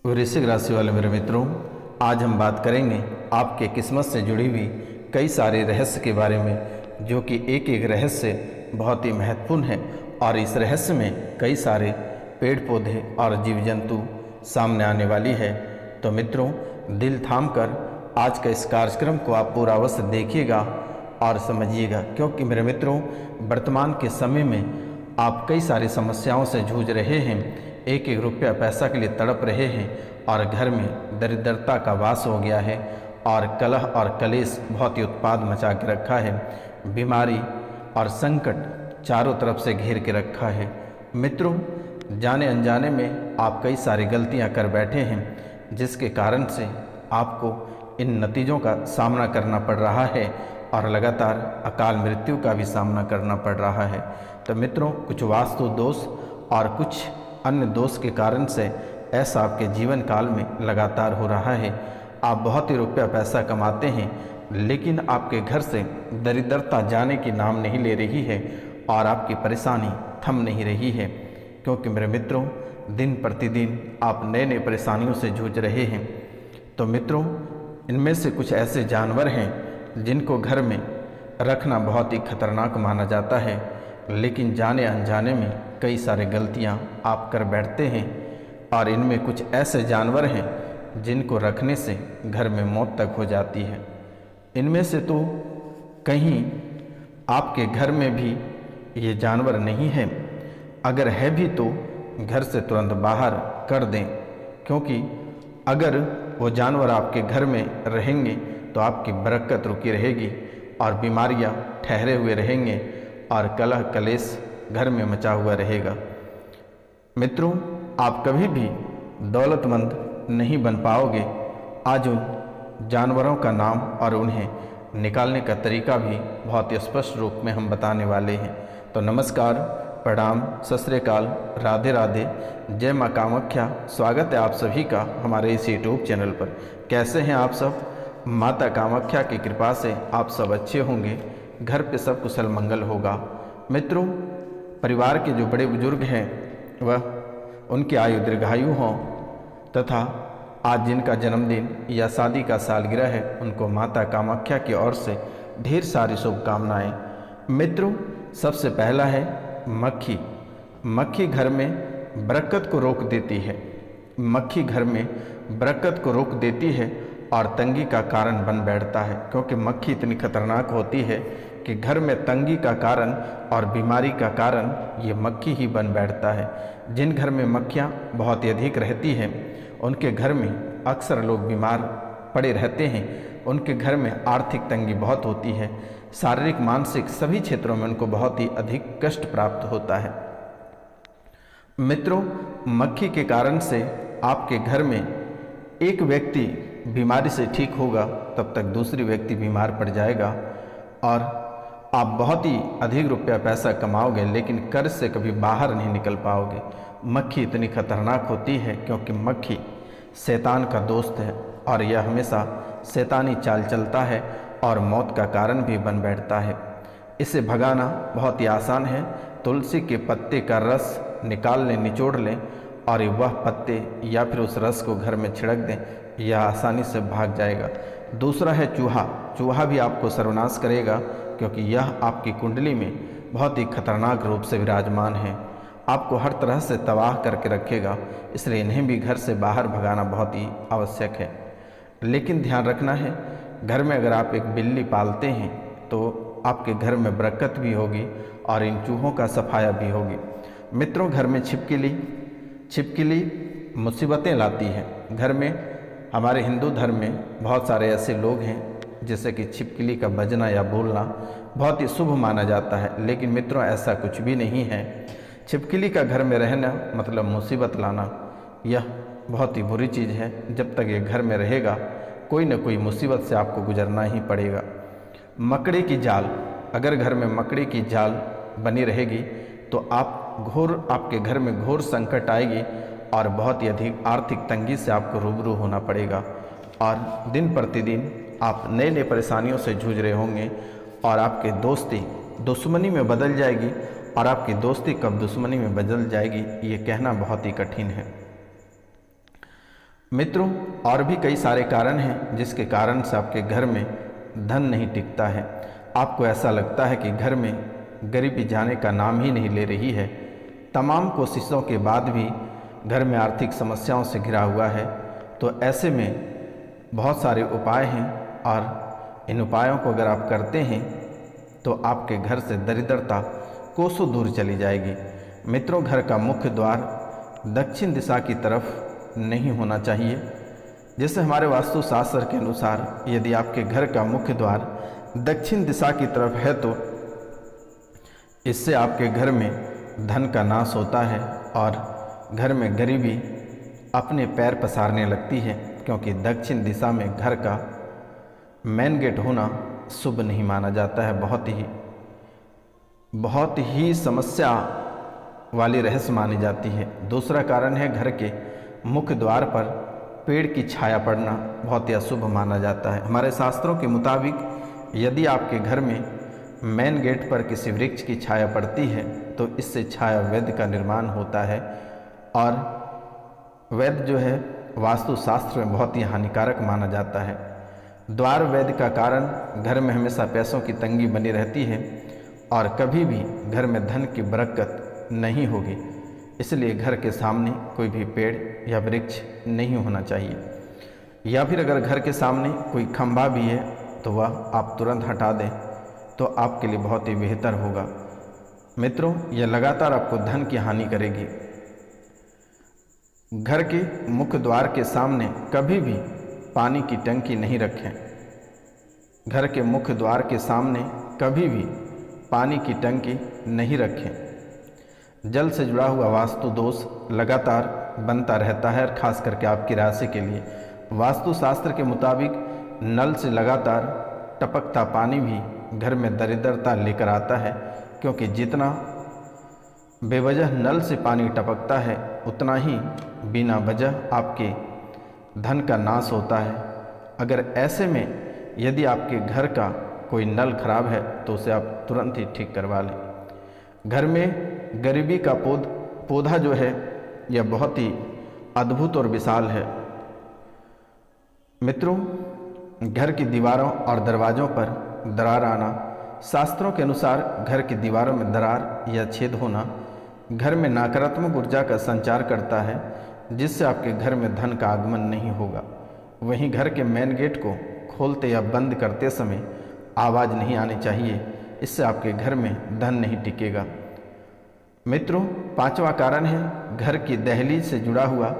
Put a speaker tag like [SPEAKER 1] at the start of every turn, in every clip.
[SPEAKER 1] वृश्चिक राशि वाले मेरे मित्रों, आज हम बात करेंगे आपके किस्मत से जुड़ी हुई कई सारे रहस्य के बारे में, जो कि एक एक रहस्य बहुत ही महत्वपूर्ण है और इस रहस्य में कई सारे पेड़ पौधे और जीव जंतु सामने आने वाली है। तो मित्रों, दिल थाम कर आज का इस कार्यक्रम को आप पूरा अवश्य देखिएगा और समझिएगा, क्योंकि मेरे मित्रों, वर्तमान के समय में आप कई सारी समस्याओं से जूझ रहे हैं, एक एक रुपया पैसा के लिए तड़प रहे हैं और घर में दरिद्रता का वास हो गया है और कलह और कलेश बहुत ही उत्पाद मचा के रखा है। बीमारी और संकट चारों तरफ से घेर के रखा है। मित्रों, जाने अनजाने में आप कई सारी गलतियां कर बैठे हैं, जिसके कारण से आपको इन नतीजों का सामना करना पड़ रहा है और लगातार अकाल मृत्यु का भी सामना करना पड़ रहा है। तो मित्रों, कुछ वास्तु दोष और कुछ अन्य दोष के कारण से ऐसा आपके जीवन काल में लगातार हो रहा है। आप बहुत ही रुपया पैसा कमाते हैं, लेकिन आपके घर से दरिद्रता जाने की नाम नहीं ले रही है और आपकी परेशानी थम नहीं रही है, क्योंकि मेरे मित्रों, दिन प्रतिदिन आप नए नए परेशानियों से जूझ रहे हैं। तो मित्रों, इनमें से कुछ ऐसे जानवर हैं जिनको घर में रखना बहुत ही खतरनाक माना जाता है, लेकिन जाने अनजाने में कई सारे गलतियां आप कर बैठते हैं और इनमें कुछ ऐसे जानवर हैं जिनको रखने से घर में मौत तक हो जाती है। इनमें से तो कहीं आपके घर में भी ये जानवर नहीं है, अगर है भी तो घर से तुरंत बाहर कर दें, क्योंकि अगर वो जानवर आपके घर में रहेंगे तो आपकी बरकत रुकी रहेगी और बीमारियां ठहरे हुए रहेंगे और कलह कलेश घर में मचा हुआ रहेगा। मित्रों, आप कभी भी दौलतमंद नहीं बन पाओगे। आज उन जानवरों का नाम और उन्हें निकालने का तरीका भी बहुत ही स्पष्ट रूप में हम बताने वाले हैं। तो नमस्कार, प्रणाम, सत श्री अकाल, राधे राधे, जय माँ कामाख्या। स्वागत है आप सभी का हमारे इस यूट्यूब चैनल पर। कैसे हैं आप सब? माता कामाख्या की कृपा से आप सब अच्छे होंगे, घर पे सब कुशल मंगल होगा। मित्रों, परिवार के जो बड़े बुजुर्ग हैं वह उनकी आयु दीर्घायु हों तथा आज जिनका जन्मदिन या शादी का सालगिरह है, उनको माता कामाख्या की ओर से ढेर सारी शुभकामनाएं। मित्रों, सबसे पहला है मक्खी। मक्खी घर में बरकत को रोक देती है। मक्खी घर में बरकत को रोक देती है और तंगी का कारण बन बैठता है, क्योंकि मक्खी इतनी खतरनाक होती है कि घर में तंगी का कारण और बीमारी का कारण ये मक्खी ही बन बैठता है। जिन घर में मक्खियाँ बहुत ही अधिक रहती हैं, उनके घर में अक्सर लोग बीमार पड़े रहते हैं। उनके घर में आर्थिक तंगी बहुत होती है, शारीरिक मानसिक सभी क्षेत्रों में उनको बहुत ही अधिक कष्ट प्राप्त होता है। मित्रों, मक्खी के कारण से आपके घर में एक व्यक्ति बीमारी से ठीक होगा, तब तक दूसरी व्यक्ति बीमार पड़ जाएगा और आप बहुत ही अधिक रुपया पैसा कमाओगे, लेकिन कर्ज से कभी बाहर नहीं निकल पाओगे। मक्खी इतनी खतरनाक होती है क्योंकि मक्खी शैतान का दोस्त है और यह हमेशा शैतानी चाल चलता है और मौत का कारण भी बन बैठता है। इसे भगाना बहुत ही आसान है। तुलसी के पत्ते का रस निकाल लें, निचोड़ लें और वह पत्ते या फिर उस रस को घर में छिड़क दें, यह आसानी से भाग जाएगा। दूसरा है चूहा। चूहा भी आपको सर्वनाश करेगा, क्योंकि यह आपकी कुंडली में बहुत ही खतरनाक रूप से विराजमान है, आपको हर तरह से तबाह करके रखेगा। इसलिए इन्हें भी घर से बाहर भगाना बहुत ही आवश्यक है। लेकिन ध्यान रखना है, घर में अगर आप एक बिल्ली पालते हैं तो आपके घर में बरकत भी होगी और इन चूहों का सफाया भी होगी। मित्रों, घर में छिपकली मुसीबतें लाती है। घर में हमारे हिंदू धर्म में बहुत सारे ऐसे लोग हैं जैसे कि छिपकली का बजना या बोलना बहुत ही शुभ माना जाता है, लेकिन मित्रों, ऐसा कुछ भी नहीं है। छिपकली का घर में रहना मतलब मुसीबत लाना, यह बहुत ही बुरी चीज़ है। जब तक ये घर में रहेगा, कोई न कोई मुसीबत से आपको गुजरना ही पड़ेगा। मकड़ी की जाल, अगर घर में मकड़ी की जाल बनी रहेगी तो आपके घर में घोर संकट आएगी और बहुत ही अधिक आर्थिक तंगी से आपको रूबरू होना पड़ेगा और दिन प्रतिदिन आप नए नए परेशानियों से जूझ रहे होंगे और आपकी दोस्ती दुश्मनी में बदल जाएगी और आपकी दोस्ती कब दुश्मनी में बदल जाएगी, ये कहना बहुत ही कठिन है। मित्रों, और भी कई सारे कारण हैं जिसके कारण से आपके घर में धन नहीं टिकता है। आपको ऐसा लगता है कि घर में गरीबी जाने का नाम ही नहीं ले रही है। तमाम कोशिशों के बाद भी घर में आर्थिक समस्याओं से घिरा हुआ है। तो ऐसे में बहुत सारे उपाय हैं और इन उपायों को अगर आप करते हैं तो आपके घर से दरिद्रता कोसों दूर चली जाएगी। मित्रों, घर का मुख्य द्वार दक्षिण दिशा की तरफ नहीं होना चाहिए। जैसे हमारे वास्तुशास्त्र के अनुसार यदि आपके घर का मुख्य द्वार दक्षिण दिशा की तरफ है तो इससे आपके घर में धन का नाश होता है और घर में गरीबी अपने पैर पसारने लगती है, क्योंकि दक्षिण दिशा में घर का मेन गेट होना शुभ नहीं माना जाता है। बहुत ही समस्या वाली रहस्य मानी जाती है। दूसरा कारण है, घर के मुख्य द्वार पर पेड़ की छाया पड़ना बहुत ही अशुभ माना जाता है। हमारे शास्त्रों के मुताबिक यदि आपके घर में मेन गेट पर किसी वृक्ष की छाया पड़ती है तो इससे छाया वेद का निर्माण होता है और वेद जो है वास्तुशास्त्र में बहुत ही हानिकारक माना जाता है। द्वार वेद का कारण घर में हमेशा पैसों की तंगी बनी रहती है और कभी भी घर में धन की बरकत नहीं होगी। इसलिए घर के सामने कोई भी पेड़ या वृक्ष नहीं होना चाहिए, या फिर अगर घर के सामने कोई खंभा भी है तो वह आप तुरंत हटा दें तो आपके लिए बहुत ही बेहतर होगा। मित्रों, यह लगातार आपको धन की हानि करेगी। घर के मुख्य द्वार के सामने कभी भी पानी की टंकी नहीं रखें। घर के मुख्य द्वार के सामने कभी भी पानी की टंकी नहीं रखें। जल से जुड़ा हुआ वास्तु दोष लगातार बनता रहता है, और खास करके आपकी राशि के लिए। वास्तुशास्त्र के मुताबिक नल से लगातार टपकता पानी भी घर में दरिद्रता लेकर आता है, क्योंकि जितना बेवजह नल से पानी टपकता है उतना ही बिना वजह आपके धन का नाश होता है। अगर ऐसे में यदि आपके घर का कोई नल खराब है तो उसे आप तुरंत ही ठीक करवा लें। घर में गरीबी का पौधा जो है यह बहुत ही अद्भुत और विशाल है। मित्रों, घर की दीवारों और दरवाज़ों पर दरार आना, शास्त्रों के अनुसार घर की दीवारों में दरार या छेद होना घर में नकारात्मक ऊर्जा का संचार करता है, जिससे आपके घर में धन का आगमन नहीं होगा। वहीं घर के मेन गेट को खोलते या बंद करते समय आवाज़ नहीं आनी चाहिए, इससे आपके घर में धन नहीं टिकेगा। मित्रों, पांचवा कारण है घर की दहलीज से जुड़ा हुआ।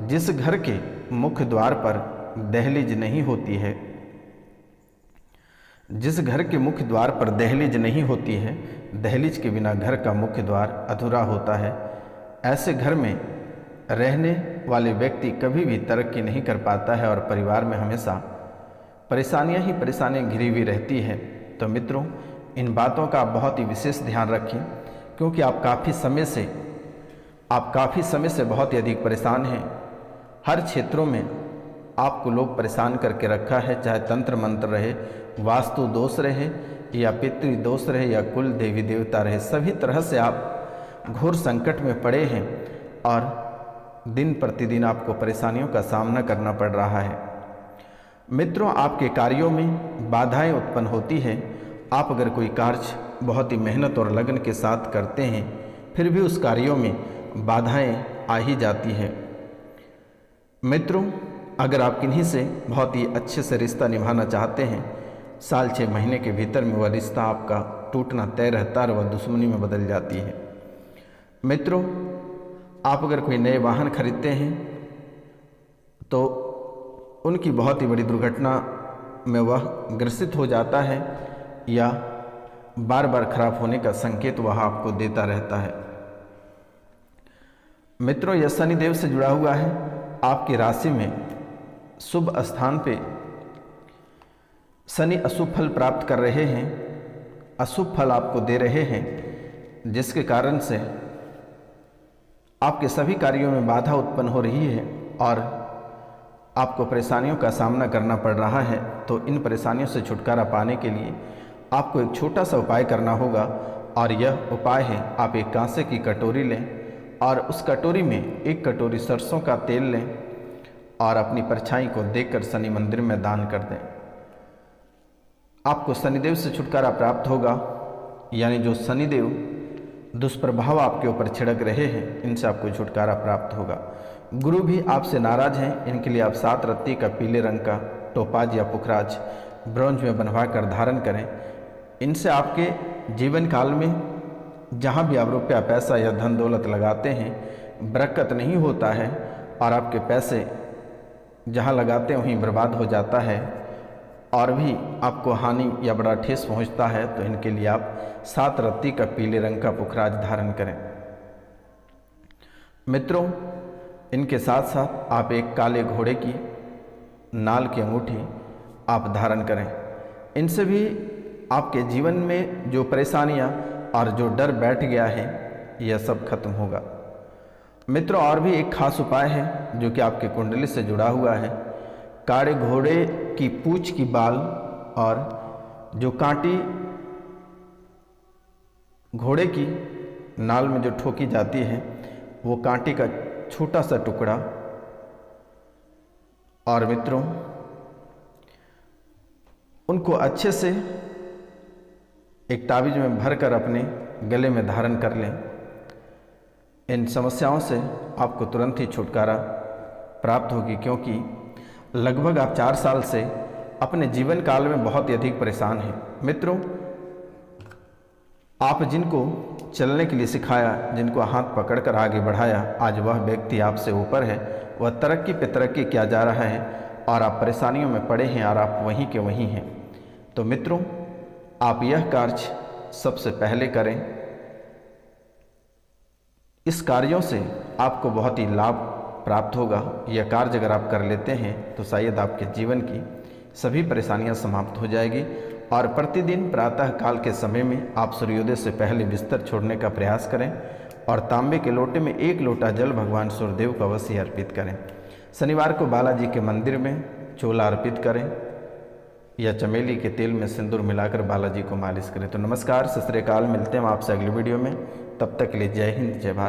[SPEAKER 1] जिस घर के मुख्य द्वार पर दहलीज नहीं होती है, जिस घर के मुख्य द्वार पर दहलीज नहीं होती है, दहलीज के बिना घर का मुख्य द्वार अधूरा होता है। ऐसे घर में रहने वाले व्यक्ति कभी भी तरक्की नहीं कर पाता है और परिवार में हमेशा परेशानियां ही परेशानियां घिरी हुई रहती है। तो मित्रों, इन बातों का आप बहुत ही विशेष ध्यान रखें, क्योंकि आप काफ़ी समय से बहुत ही अधिक परेशान हैं। हर क्षेत्रों में आपको लोग परेशान करके रखा है, चाहे तंत्र मंत्र रहे, वास्तु दोष रहे या पितृ दोष रहे या कुल देवी देवता रहे, सभी तरह से आप घोर संकट में पड़े हैं और दिन प्रतिदिन आपको परेशानियों का सामना करना पड़ रहा है। मित्रों, आपके कार्यों में बाधाएं उत्पन्न होती है। आप अगर कोई कार्य बहुत ही मेहनत और लगन के साथ करते हैं, फिर भी उस कार्यों में बाधाएं आ ही जाती है। मित्रों, अगर आप किन्हीं से बहुत ही अच्छे से रिश्ता निभाना चाहते हैं, साल 6 महीने के भीतर में वह रिश्ता आपका टूटना तय रहता है और वह दुश्मनी में बदल जाती है। मित्रों, आप अगर कोई नए वाहन खरीदते हैं तो उनकी बहुत ही बड़ी दुर्घटना में वह ग्रसित हो जाता है या बार बार खराब होने का संकेत वह आपको देता रहता है। मित्रों, यह शनिदेव से जुड़ा हुआ है। आपकी राशि में शुभ स्थान पे शनि अशुभ फल प्राप्त कर रहे हैं, अशुभ फल आपको दे रहे हैं, जिसके कारण से आपके सभी कार्यों में बाधा उत्पन्न हो रही है और आपको परेशानियों का सामना करना पड़ रहा है। तो इन परेशानियों से छुटकारा पाने के लिए आपको एक छोटा सा उपाय करना होगा, और यह उपाय है, आप एक कांसे की कटोरी लें और उस कटोरी में 1 कटोरी सरसों का तेल लें और अपनी परछाई को देखकर शनि मंदिर में दान कर दें। आपको शनिदेव से छुटकारा प्राप्त होगा, यानी जो शनिदेव दुष्प्रभाव आपके ऊपर छिड़क रहे हैं इनसे आपको छुटकारा प्राप्त होगा। गुरु भी आपसे नाराज हैं, इनके लिए आप 7 रत्ती का पीले रंग का टोपाज या पुखराज ब्रॉन्ज में बनवा कर धारण करें। इनसे आपके जीवन काल में जहाँ भी आप रुपया पैसा या धन दौलत लगाते हैं बरकत नहीं होता है, और आपके पैसे जहाँ लगाते हैं वहीं बर्बाद हो जाता है और भी आपको हानि या बड़ा ठेस पहुँचता है। तो इनके लिए आप 7 रत्ती का पीले रंग का पुखराज धारण करें। मित्रों, इनके साथ साथ आप एक काले घोड़े की नाल की अंगूठी आप धारण करें। इनसे भी आपके जीवन में जो परेशानियां और जो डर बैठ गया है यह सब खत्म होगा। मित्रों, और भी एक खास उपाय है जो कि आपके कुंडली से जुड़ा हुआ है। काले घोड़े की पूंछ की बाल और जो कांटी घोड़े की नाल में जो ठोकी जाती है वो कांटी का छोटा सा टुकड़ा, और मित्रों उनको अच्छे से एक ताबीज में भरकर अपने गले में धारण कर लें। इन समस्याओं से आपको तुरंत ही छुटकारा प्राप्त होगी, क्योंकि लगभग आप 4 साल से अपने जीवन काल में बहुत ही अधिक परेशान हैं। मित्रों, आप जिनको चलने के लिए सिखाया, जिनको हाथ पकड़कर आगे बढ़ाया, आज वह व्यक्ति आपसे ऊपर है, वह तरक्की पे तरक्की किया जा रहा है और आप परेशानियों में पड़े हैं और आप वहीं के वहीं हैं। तो मित्रों, आप यह कार्य सबसे पहले करें। इस कार्यों से आपको बहुत ही लाभ प्राप्त होगा। यह कार्य अगर आप कर लेते हैं तो शायद आपके जीवन की सभी परेशानियां समाप्त हो जाएगी। और प्रतिदिन प्रातः काल के समय में आप सूर्योदय से पहले बिस्तर छोड़ने का प्रयास करें और तांबे के लोटे में 1 लोटा जल भगवान सूर्यदेव को अवश्य अर्पित करें। शनिवार को बालाजी के मंदिर में चोला अर्पित करें या चमेली के तेल में सिंदूर मिलाकर बालाजी को मालिश करें। तो नमस्कार, सत श्री अकाल, मिलते हैं आपसे अगली वीडियो में। तब तक के लिए जय हिंद, जय भारत।